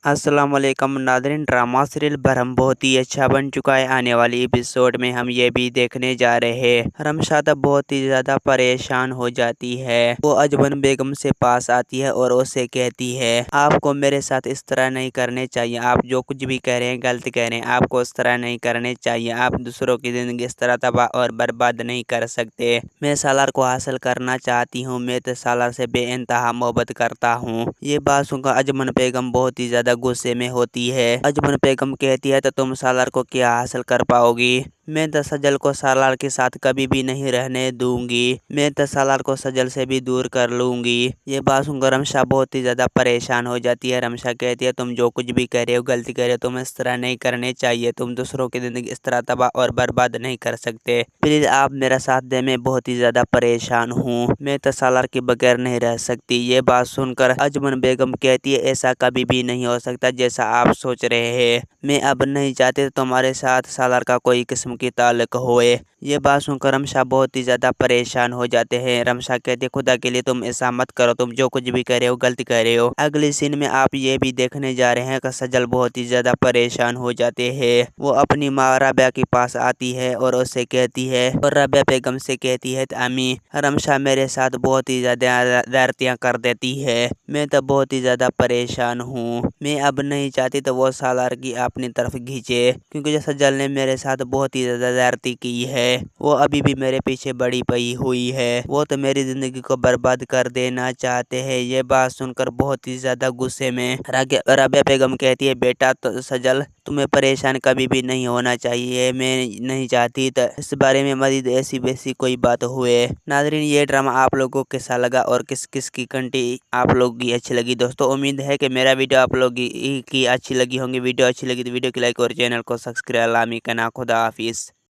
अस्सलाम वालेकुम Nadreen. Drama serial भरम बहुत ही अच्छा बन चुका है। आने वाली एपिसोड में हम ये भी देखने जा रहे हैं रमशादा बहुत ही ज़्यादा परेशान हो जाती है। वो अजमन बेगम से पास आती है और उससे कहती है आपको मेरे साथ इस तरह नहीं करने चाहिए। आप जो कुछ भी कह रहे हैं गलत कह रहे हैं। आपको इस तरह नहीं करने चाहिए। आप दूसरों की ज़िंदगी इस तरह तबाह और बर्बाद नहीं कर सकते। मैं सालार को हासिल करना चाहती हूँ। मैं तो सालार से बेइंतहा मोहब्बत करता हूँ। ये बात सुनकर अजमन बेगम बहुत ही ज़्यादा गुस्से में होती है। अजमन बेगम कहती है तो तुम सालार को क्या हासिल कर पाओगी। मैं तो सजल को सालार के साथ कभी भी नहीं रहने दूंगी। मैं तो सालार को सजल से भी दूर कर लूंगी। ये बात सुनकर रमशा बहुत ही ज्यादा परेशान हो जाती है। रमशा कहती है तुम जो कुछ भी कह रहे हो गलती कर रहे हो। तुम इस तरह नहीं करने चाहिए। तुम दूसरों की जिंदगी इस तरह तबाह और बर्बाद नहीं कर सकते। प्लीज आप मेरा साथ दे। मैं बहुत ही ज्यादा परेशान हूँ। मैं तो सालार के बगैर नहीं रह सकती। ये बात सुनकर अजमन बेगम कहती है ऐसा कभी भी नहीं हो सकता जैसा आप सोच रहे हैं। मैं अब नहीं चाहती तुम्हारे साथ सालार का कोई किस्म की ताल्लुक होए। ये बात सुनकर रमशा बहुत ही ज़्यादा परेशान हो जाते हैं। रमशा कहते हैं खुदा के लिए तुम ऐसा मत करो। तुम जो कुछ भी कर रहे हो गलत कर रहे हो। अगले सीन में आप ये भी देखने जा रहे हैं कि सजल बहुत ही ज़्यादा परेशान हो जाते हैं। वो अपनी माँ राबिया के पास आती है और उससे कहती है और राबिया बेगम से कहती है अम्मी रमशा मेरे साथ बहुत ही ज़्यादा ज़्यादतियाँ कर देती है। मैं तो बहुत ही ज़्यादा परेशान हूँ। मैं अब नहीं चाहती तो वो सालार की अपनी तरफ खींचे क्योंकि जो सजल ने मेरे साथ बहुत ही ज़्यादा ज़्यादती की है। वो अभी भी मेरे पीछे बड़ी पई हुई है। वो तो मेरी ज़िंदगी को बर्बाद कर देना चाहते हैं। ये बात सुनकर बहुत ही ज़्यादा गुस्से में राबिया बेगम कहती है बेटा तो सजल तुम्हें परेशान कभी भी नहीं होना चाहिए। मैं नहीं चाहती तो इस बारे में मजीद ऐसी वैसी कोई बात हुए। नाजरीन ये ड्रामा आप लोगों को कैसा लगा और किस किस की कंटी आप लोग की अच्छी लगी। दोस्तों उम्मीद है कि मेरा वीडियो आप लोग की अच्छी लगी होंगी। वीडियो अच्छी लगी तो वीडियो की लाइक और चैनल को सब्सक्राइब लामी करना। खुदा हाफिज़।